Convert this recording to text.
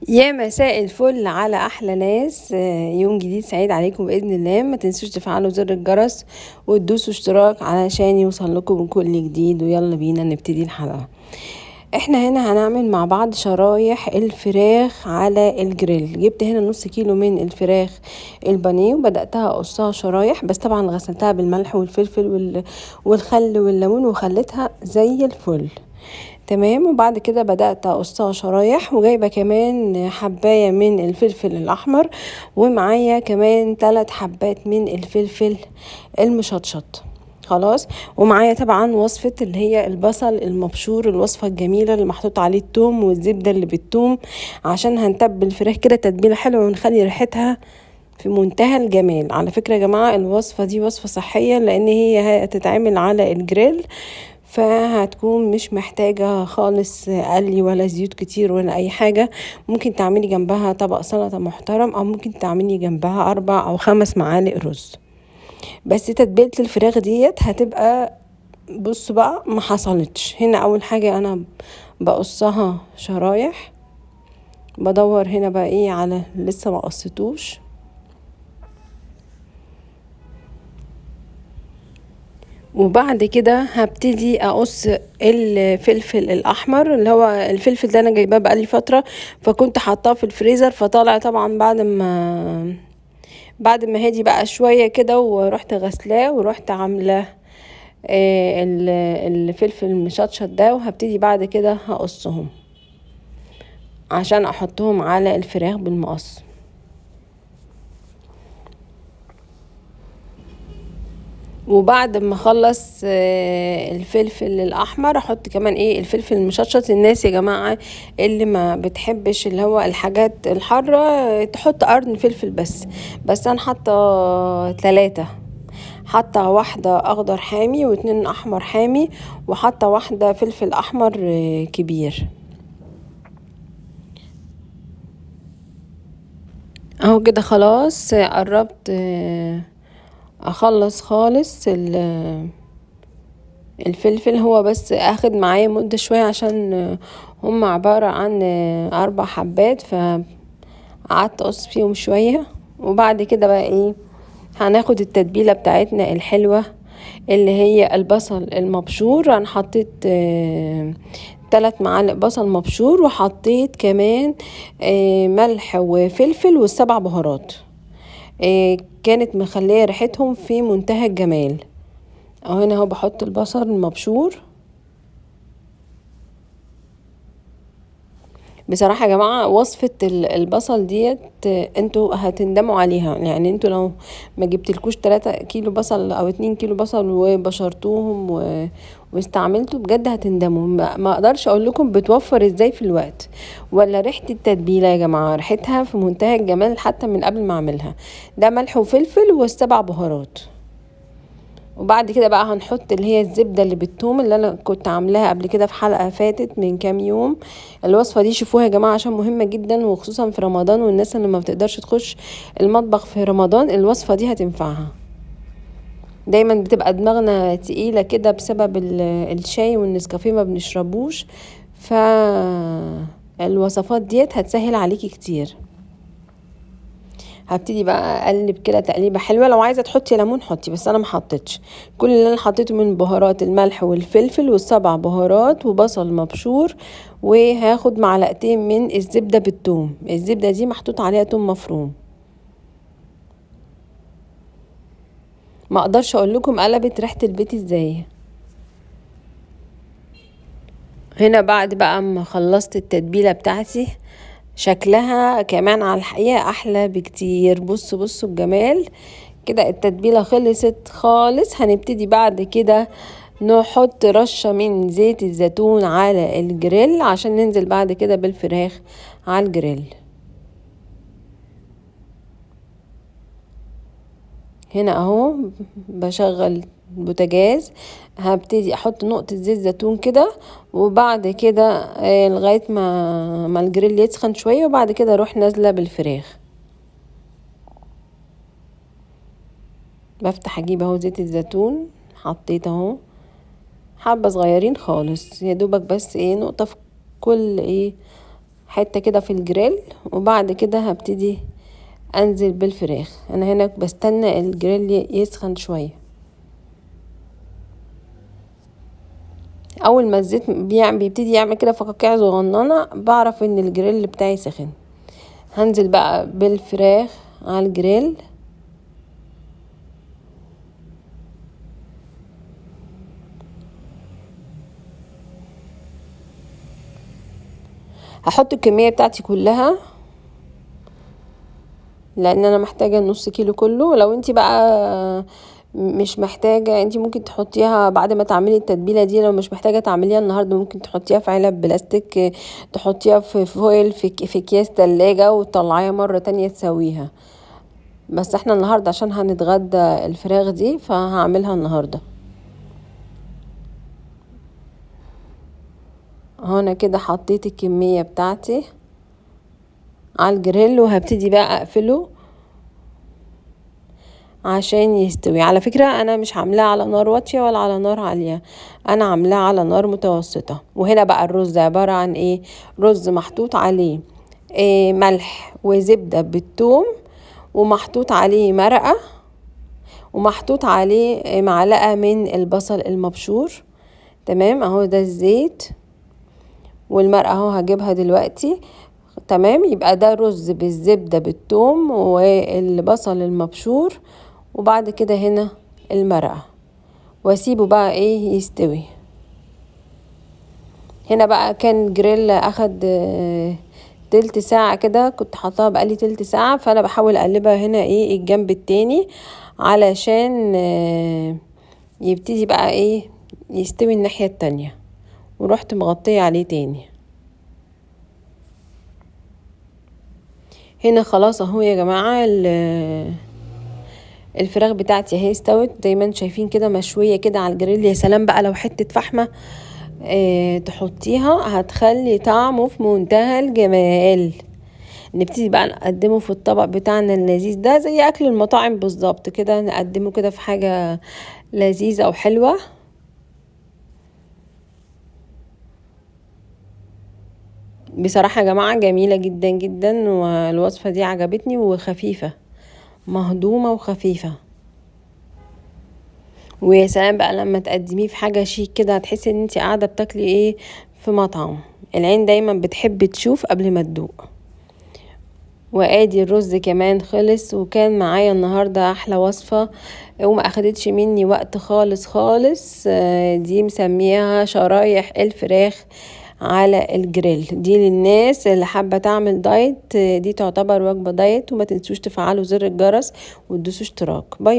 يا مساء الفل على احلى ناس. يوم جديد سعيد عليكم باذن الله. ما تنسوش تفعلوا زر الجرس وتدوسوا اشتراك علشان يوصل لكم كل جديد. ويلا بينا نبتدي الحلقه. احنا هنا هنعمل مع بعض شرايح الفراخ على الجريل. جبت هنا نص كيلو من الفراخ البانيه وبدأتها اقصها شرايح، بس طبعا غسلتها بالملح والفلفل والخل والليمون وخليتها زي الفل. تمام. وبعد كده بدأت أقصها شرايح، وجايبة كمان حباية من الفلفل الأحمر، ومعايا كمان 3 حبات من الفلفل المشطشط. خلاص. ومعايا طبعا وصفة اللي هي البصل المبشور، الوصفة الجميلة اللي محطوط عليه التوم والزبدة اللي بالثوم، عشان هنتبل الفراخ كده تتبيلة حلوة ونخلي ريحتها في منتهى الجمال. على فكرة يا جماعة الوصفة دي وصفة صحية، لأن هي هتتعمل على الجريل، فهتكون مش محتاجة خالص قلي ولا زيوت كتير ولا أي حاجة. ممكن تعملي جنبها طبق سلطة محترم، أو ممكن تعملي جنبها 4 أو 5 معالق رز. بس تتبيلة الفراخ ديت هتبقى، بصوا بقى، ما حصلتش. هنا أول حاجة أنا بقصها شرايح، بدور هنا بقى ايه على لسه ما قصيتوش. وبعد كده هبتدي اقص الفلفل الاحمر، اللي هو الفلفل ده انا جايباه بقالي فتره، فكنت حاطاه في الفريزر، فطالع طبعا بعد ما هدي بقى شويه كده، ورحت غسلاه ورحت عاملاه الفلفل المشطشط ده. وهبتدي بعد كده هقصهم عشان احطهم على الفراخ بالمقص. وبعد ما اخلص الفلفل الاحمر احط كمان الفلفل المشطشط. الناس يا جماعه اللي ما بتحبش اللي هو الحاجات الحاره تحط قرن فلفل بس انا حاطه 3، حاطه واحده اخضر حامي و2 احمر حامي، وحاطه واحده فلفل احمر كبير. اهو كده خلاص قربت اخلص خالص الفلفل. هو بس اخد معايا مدة شوية عشان هم عبارة عن 4 حبات، فقعدت اقص فيهم شوية. وبعد كده بقى هناخد التتبيلة بتاعتنا الحلوة اللي هي البصل المبشور. انا حطيت 3 معالق بصل مبشور، وحطيت كمان ملح وفلفل و7 بهارات. كانت مخلية ريحتهم في منتهى الجمال. اهو هنا بحط البصل المبشور. بصراحة يا جماعة وصفة البصل ديت انتوا هتندموا عليها. يعني انتوا لو ما جبتلكوش 3 كيلو بصل او 2 كيلو بصل وبشرتوهم واستعملتوا، بجد هتندموا. ما اقدرش اقول لكم بتوفر ازاي في الوقت. ولا ريحة التتبيلة يا جماعة، ريحتها في منتهى الجمال حتى من قبل ما اعملها. ده ملح وفلفل و7 بهارات. وبعد كده بقى هنحط اللي هي الزبدة اللي بالثوم، اللي انا كنت عاملاها قبل كده في حلقة فاتت من كام يوم. الوصفة دي شوفوها يا جماعة عشان مهمة جدا، وخصوصا في رمضان والناس اللي ما بتقدرش تخش المطبخ في رمضان، الوصفة دي هتنفعها. دايما بتبقى دماغنا تقيلة كده بسبب الشاي والنسكافيه ما بنشربوش، فالوصفات ديت هتسهل عليكي كتير. هبتدي بقى اقلب كده تقليبه حلوه. لو عايزه تحطي ليمون حطي، بس انا ما حطيتش. كل اللي انا حطيته من بهارات الملح والفلفل و7 بهارات وبصل مبشور. وهاخد معلقتين من الزبده بالثوم. الزبده دي محطوط عليها ثوم مفروم. ما اقدرش اقول لكم قلبت ريحه البيت ازاي. هنا بعد بقى ما خلصت التتبيله بتاعتي، شكلها كمان على الحقيقه احلى بكتير. بصوا الجمال كده. التتبيلة خلصت خالص. هنبتدي بعد كده نحط رشة من زيت الزيتون على الجريل عشان ننزل بعد كده بالفراخ على الجريل. هنا اهو بشغل البوتاجاز. هبتدي احط نقطة زيت زيتون كده، وبعد كده لغاية ما الجريل يسخن شوية، وبعد كده اروح نازلة بالفراخ. بفتح اجيب اهو زيت الزيتون، حطيت اهو حبة صغيرين خالص، يا دوبك بس نقطة في كل حتة كده في الجريل، وبعد كده هبتدي انزل بالفراخ. انا هنا بستنى الجريل يسخن شوية. اول ما الزيت بيبتدي يعمل كده فقاقيع صغننة بعرف ان الجريل بتاعي سخن. هنزل بقى بالفراخ على الجريل. هحط الكمية بتاعتي كلها لان انا محتاجة النص كيلو كله. لو انتي بقى مش محتاجة، انتي ممكن تحطيها بعد ما تعملي التتبيلة دي. لو مش محتاجة تعمليها النهاردة ممكن تحطيها في علب بلاستيك، تحطيها في فويل في اكياس تلاجة وتطلعيها مرة تانية تسويها. بس احنا النهاردة عشان هنتغدى الفراخ دي فهعملها النهاردة. هنا كده حطيت الكمية بتاعتي على الجريل، وهبتدي بقى اقفله عشان يستوي. على فكرة انا مش عاملاه على نار واطية ولا على نار عالية، انا عاملاه على نار متوسطة. وهنا بقى الرز عبارة عن ايه؟ رز محطوط عليه ملح وزبدة بالثوم، ومحطوط عليه مرقة، ومحطوط عليه معلقة من البصل المبشور. تمام، اهو ده الزيت والمرقة اهو هجيبها دلوقتي. تمام، يبقى ده رز بالزبدة بالثوم والبصل المبشور، وبعد كده هنا المرقة، واسيبه بقى ايه يستوي. هنا بقى كان جريل اخد تلت ساعة كده، كنت حطاها بقالي تلت ساعة، فانا بحاول اقلبها هنا ايه الجنب التاني علشان يبتدي بقى ايه يستوي الناحية التانية، ورحت مغطية عليه تاني. هنا خلاص اهو يا جماعة الفراخ بتاعتي اهي استوت زي ما انتم شايفين كده، مشوية كده على الجريل. يا سلام بقى لو حتة فحمة تحطيها هتخلي طعمه في منتهى الجمال. نبتدي بقى نقدمه في الطبق بتاعنا اللذيذ ده، زي اكل المطاعم بالظبط كده، نقدمه كده في حاجة لذيذة او حلوة. بصراحة يا جماعة جميلة جدا جدا، والوصفة دي عجبتني وخفيفة، مهضومة وخفيفة. ويا سلام بقى لما تقدميه في حاجة شيك كده، هتحسي ان انتي قاعدة بتاكلي ايه في مطعم. العين دايما بتحب تشوف قبل ما تدوق. وادي الرز كمان خلص، وكان معايا النهاردة احلى وصفة وما اخدتش مني وقت خالص خالص. دي مسميها شرايح الفراخ على الجريل. دي للناس اللي حابة تعمل دايت، دي تعتبر وجبة دايت. وما تنسوش تفعلوا زر الجرس وتدوسوا اشتراك. باي.